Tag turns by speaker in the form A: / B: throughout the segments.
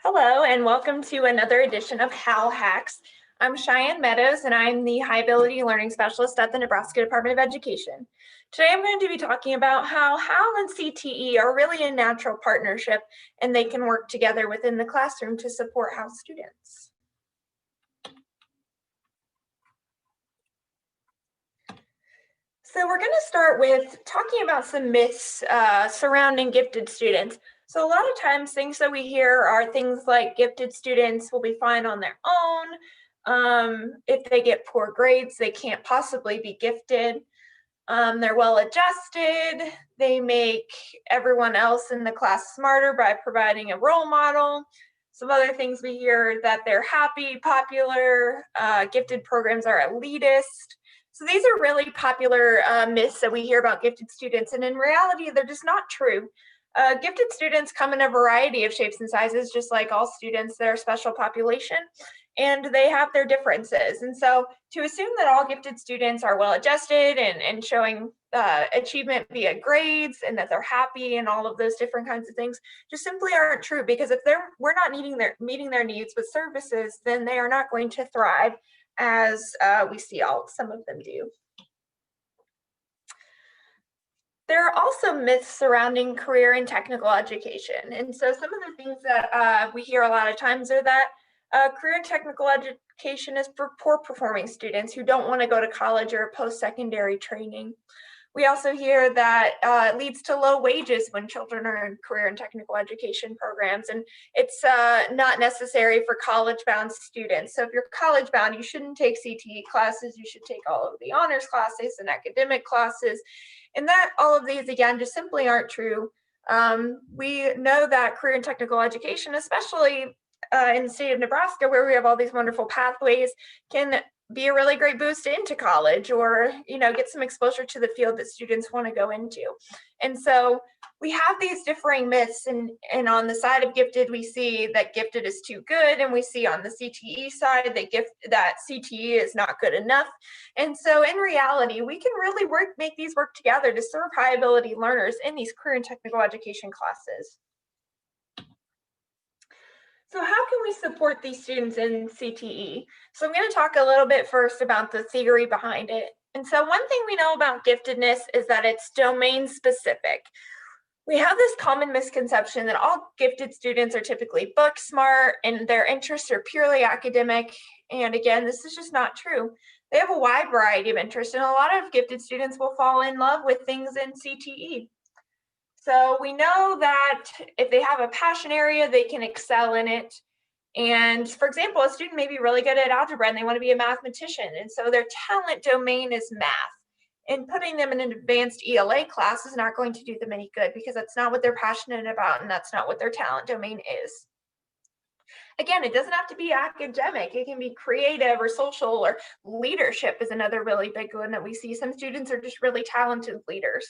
A: Hello, and welcome to another edition of HAL Hacks. I'm Cheyenne Meadows, and I'm the High Ability Learning Specialist at the Nebraska Department of Education. Today, I'm going to be talking about how HAL and CTE are really a natural partnership, and they can work together within the classroom to support HAL students. So we're going to start with talking about some myths surrounding gifted students. So a lot of times things that we hear are things like gifted students will be fine on their own. If they get poor grades, they can't possibly be gifted. They're well adjusted. They make everyone else in the class smarter by providing a role model. Some other things we hear that they're happy, popular, gifted programs are elitist. So these are really popular myths that we hear about gifted students, and in reality, they're just not true. Gifted students come in a variety of shapes and sizes, just like all students. They're a special population, and they have their differences. And so to assume that all gifted students are well adjusted and showing achievement via grades and that they're happy and all of those different kinds of things just simply aren't true, because if we're not meeting their needs with services, then they are not going to thrive, as we see some of them do. There are also myths surrounding career and technical education. And so some of the things that we hear a lot of times are that career and technical education is for poor performing students who don't want to go to college or post-secondary training. We also hear that it leads to low wages when children are in career and technical education programs, and it's not necessary for college-bound students. So if you're college-bound, you shouldn't take CTE classes, you should take all of the honors classes and academic classes, and that all of these, again, just simply aren't true. We know that career and technical education, especially in the state of Nebraska, where we have all these wonderful pathways, can be a really great boost into college, or get some exposure to the field that students want to go into. And so we have these differing myths, and on the side of gifted, we see that gifted is too good, and we see on the CTE side that CTE is not good enough. And so in reality, we can really make these work together to serve high ability learners in these career and technical education classes. So how can we support these students in CTE? So I'm going to talk a little bit first about the theory behind it. And so one thing we know about giftedness is that it's domain specific. We have this common misconception that all gifted students are typically book smart and their interests are purely academic. And again, this is just not true. They have a wide variety of interests, and a lot of gifted students will fall in love with things in CTE. So we know that if they have a passion area, they can excel in it. And for example, a student may be really good at algebra and they want to be a mathematician. And so their talent domain is math. And putting them in an advanced ELA class is not going to do them any good, because that's not what they're passionate about and that's not what their talent domain is. Again, it doesn't have to be academic. It can be creative or social, or leadership is another really big one that we see. Some students are just really talented leaders.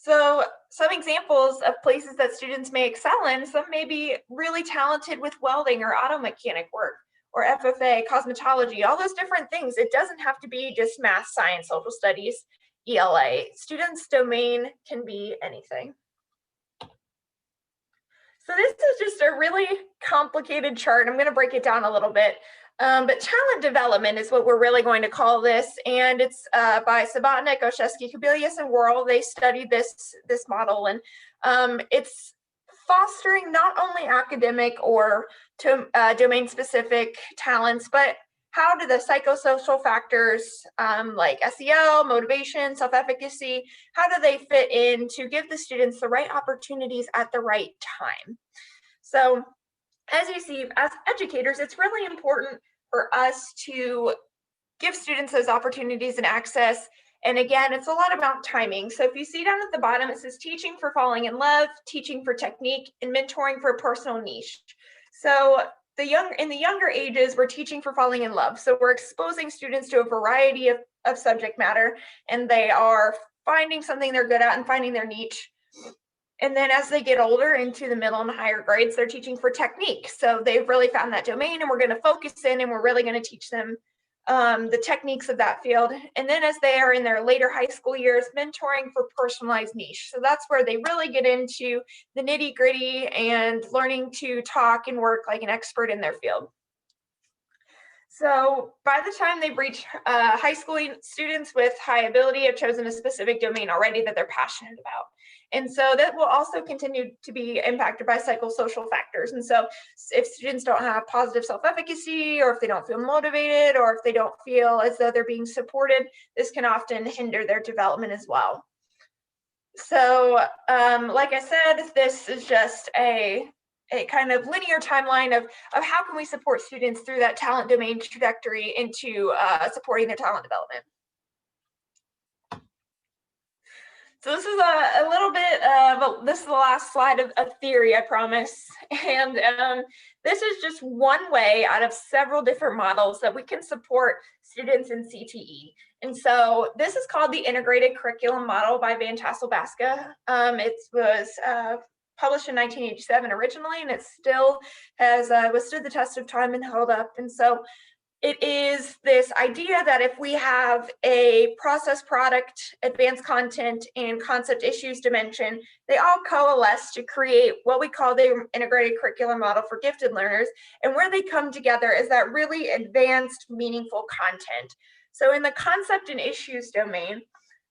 A: So some examples of places that students may excel in: some may be really talented with welding or auto mechanic work, or FFA, cosmetology, all those different things. It doesn't have to be just math, science, social studies, ELA. Students' domain can be anything. So this is just a really complicated chart. I'm going to break it down a little bit. But talent development is what we're really going to call this, and it's by Sabatnik, Oshesky, Kubilius, and Worrell. They studied this model, and it's fostering not only academic or domain-specific talents, but how do the psychosocial factors like SEL, motivation, self-efficacy, how do they fit in to give the students the right opportunities at the right time? So as you see, as educators, it's really important for us to give students those opportunities and access. And again, it's a lot about timing. So if you see down at the bottom, it says teaching for falling in love, teaching for technique, and mentoring for personal niche. So in the younger ages, we're teaching for falling in love. So we're exposing students to a variety of subject matter, and they are finding something they're good at and finding their niche. And then as they get older into the middle and higher grades, they're teaching for technique. So they've really found that domain, and we're going to focus in, and we're really going to teach them the techniques of that field. And then as they are in their later high school years, mentoring for personalized niche. So that's where they really get into the nitty gritty and learning to talk and work like an expert in their field. So by the time they've reached high school, students with high ability have chosen a specific domain already that they're passionate about. And so that will also continue to be impacted by psychosocial factors. And so if students don't have positive self-efficacy, or if they don't feel motivated, or if they don't feel as though they're being supported, this can often hinder their development as well. So like I said, this is just a kind of linear timeline of how can we support students through that talent domain trajectory into supporting their talent development. So this is a little bit of, this is the last slide of theory, I promise. And this is just one way out of several different models that we can support students in CTE. And so this is called the Integrated Curriculum Model by Van Tassel-Baska. It was published in 1987 originally, and it still has withstood the test of time and held up. And so it is this idea that if we have a process, product, advanced content, and concept issues dimension, they all coalesce to create what we call the integrated curriculum model for gifted learners. And where they come together is that really advanced, meaningful content. So in the concept and issues domain,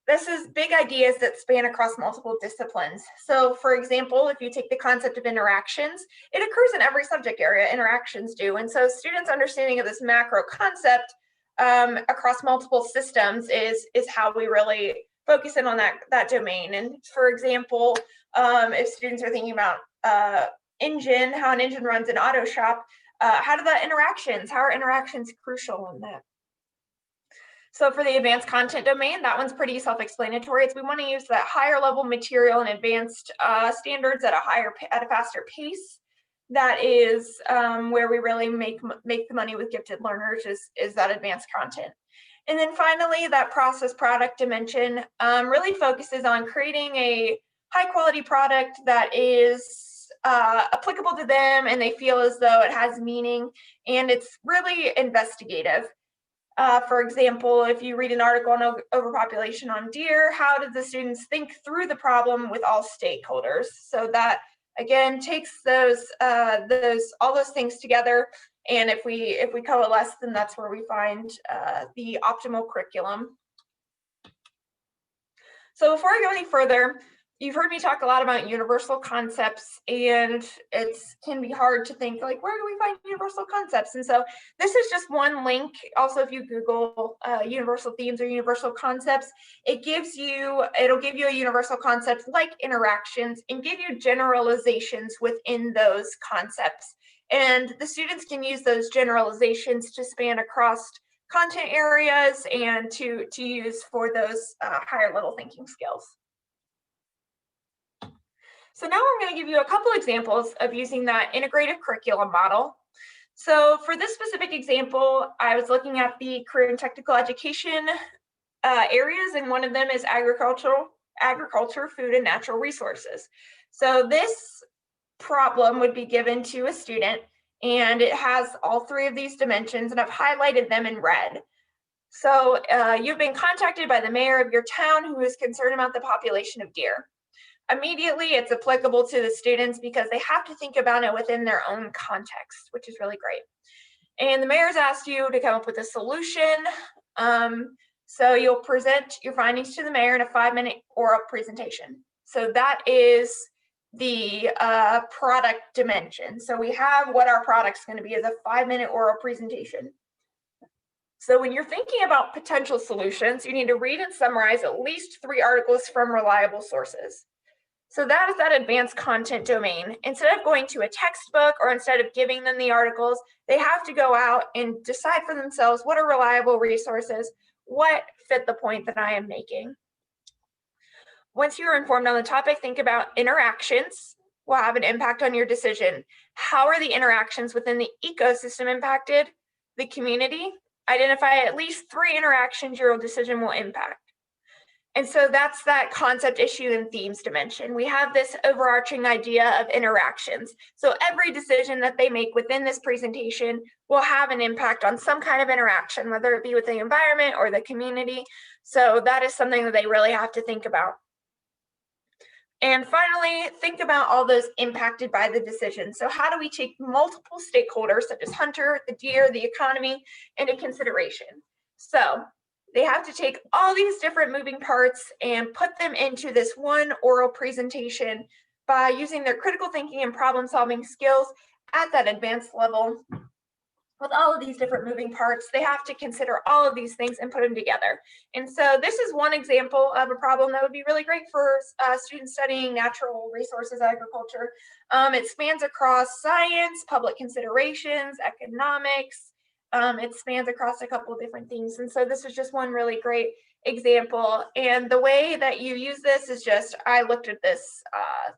A: this is big ideas that span across multiple disciplines. So for example, if you take the concept of interactions, it occurs in every subject area, interactions do. And so students' understanding of this macro concept across multiple systems is how we really focus in on that domain. And for example, if students are thinking about engine, how an engine runs in auto shop, how are interactions crucial in that? So for the advanced content domain, that one's pretty self-explanatory. We want to use that higher level material and advanced standards at a faster pace. That is where we really make the money with gifted learners, is that advanced content. And then finally, that process product dimension really focuses on creating a high quality product that is applicable to them, and they feel as though it has meaning, and it's really investigative. For example, if you read an article on overpopulation on deer, how did the students think through the problem with all stakeholders? So that again takes all those things together, and if we coalesce, then that's where we find the optimal curriculum. So before I go any further, you've heard me talk a lot about universal concepts, and it can be hard to think, like, where do we find universal concepts? And so this is just one link. Also, if you Google universal themes or universal concepts, it'll give you a universal concept like interactions and give you generalizations within those concepts. And the students can use those generalizations to span across content areas and to use for those higher level thinking skills. So now I'm going to give you a couple examples of using that integrated curriculum model. So for this specific example, I was looking at the career and technical education areas, and one of them is agriculture, food, and natural resources. So this problem would be given to a student, and it has all three of these dimensions, and I've highlighted them in red. So you've been contacted by the mayor of your town who is concerned about the population of deer. Immediately, it's applicable to the students because they have to think about it within their own context, which is really great. And the mayor's asked you to come up with a solution. So you'll present your findings to the mayor in a 5-minute oral presentation. So that is the product dimension. So we have what our product's going to be as a 5-minute oral presentation. So when you're thinking about potential solutions, you need to read and summarize at least 3 articles from reliable sources. So that is that advanced content domain. Instead of going to a textbook or instead of giving them the articles, they have to go out and decide for themselves what are reliable resources, what fit the point that I am making. Once you're informed on the topic, think about interactions will have an impact on your decision. How are the interactions within the ecosystem impacted? The community. Identify at least 3 interactions your decision will impact. And so that's that concept, issue, and themes dimension. We have this overarching idea of interactions. So every decision that they make within this presentation will have an impact on some kind of interaction, whether it be with the environment or the community. So that is something that they really have to think about. And finally, think about all those impacted by the decision. So how do we take multiple stakeholders, such as hunter, the deer, the economy, into consideration? So they have to take all these different moving parts and put them into this one oral presentation by using their critical thinking and problem solving skills at that advanced level. With all of these different moving parts, they have to consider all of these things and put them together. And so this is one example of a problem that would be really great for students studying natural resources agriculture. It spans across science, public considerations, economics. It spans across a couple of different things. And so this is just one really great example. And the way that you use this is just, I looked at this,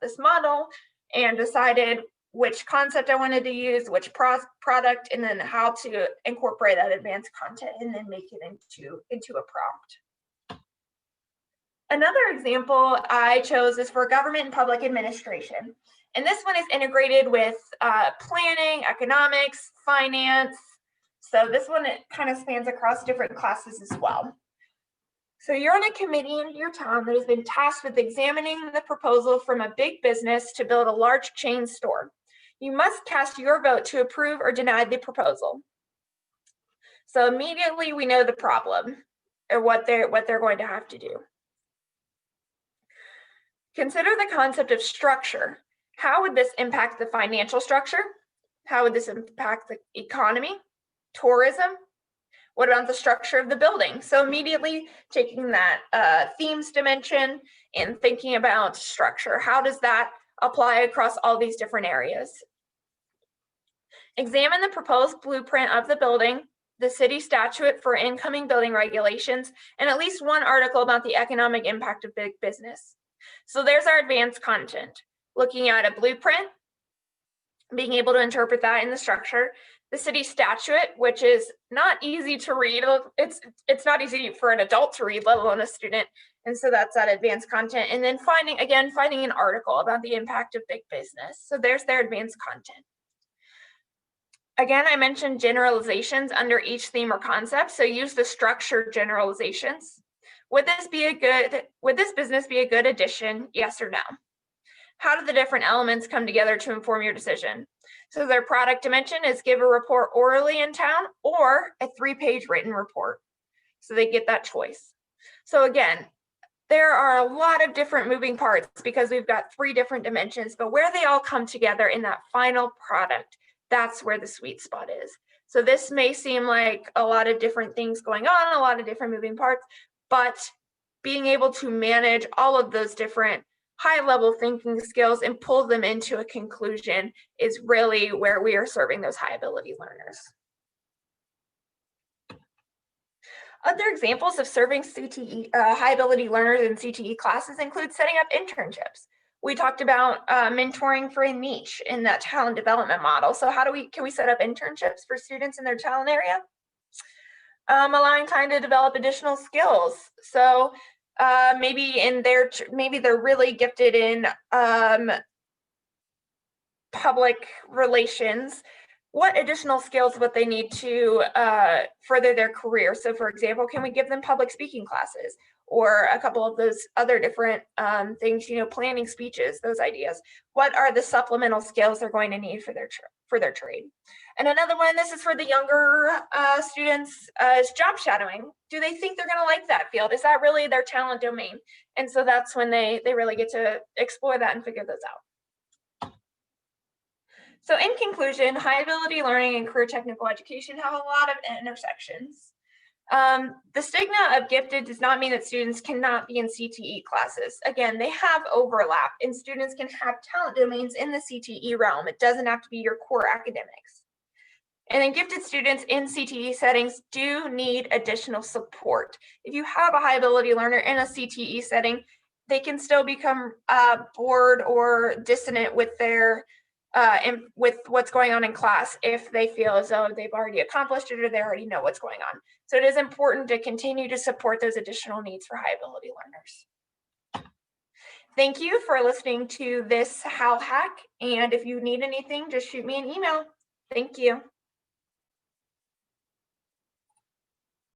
A: this model and decided which concept I wanted to use, which product, and then how to incorporate that advanced content and then make it into a prompt. Another example I chose is for government and public administration. And this one is integrated with planning, economics, finance. So this one, it kind of spans across different classes as well. So you're on a committee in your town that has been tasked with examining the proposal from a big business to build a large chain store. You must cast your vote to approve or deny the proposal. So immediately we know the problem or what they're going to have to do. Consider the concept of structure. How would this impact the financial structure? How would this impact the economy, tourism? What about the structure of the building? So immediately taking that themes dimension and thinking about structure. How does that apply across all these different areas? Examine the proposed blueprint of the building, the city statute for incoming building regulations, and at least one article about the economic impact of big business. So there's our advanced content. Looking at a blueprint, being able to interpret that in the structure, the city statute, which is not easy to read. It's not easy for an adult to read, let alone a student. And so that's that advanced content. And then finding an article about the impact of big business. So there's their advanced content. Again, I mentioned generalizations under each theme or concept. So use the structured generalizations. Would this business be a good addition? Yes or no? How do the different elements come together to inform your decision? So their product dimension is give a report orally in town or a 3-page written report. So they get that choice. So again, there are a lot of different moving parts because we've got 3 different dimensions, but where they all come together in that final product, that's where the sweet spot is. So this may seem like a lot of different things going on, a lot of different moving parts, but being able to manage all of those different high-level thinking skills and pull them into a conclusion is really where we are serving those high-ability learners. Other examples of serving CTE, high-ability learners in CTE classes include setting up internships. We talked about mentoring for a niche in that talent development model. So how can we set up internships for students in their talent area? Allowing time to develop additional skills. So maybe they're really gifted in public relations. What additional skills would they need to further their career? So for example, can we give them public speaking classes or a couple of those other different things, planning speeches, those ideas? What are the supplemental skills they're going to need for their trade? And another one, this is for the younger students, is job shadowing. Do they think they're going to like that field? Is that really their talent domain? And so that's when they really get to explore that and figure those out. So in conclusion, high ability learning and career technical education have a lot of intersections. The stigma of gifted does not mean that students cannot be in CTE classes. Again, they have overlap and students can have talent domains in the CTE realm. It doesn't have to be your core academics. And then gifted students in CTE settings do need additional support. If you have a high ability learner in a CTE setting, they can still become bored or dissonant with their and with what's going on in class if they feel as though they've already accomplished it or they already know what's going on. So it is important to continue to support those additional needs for high ability learners. Thank you for listening to this HAL hack. And if you need anything, just shoot me an email. Thank you.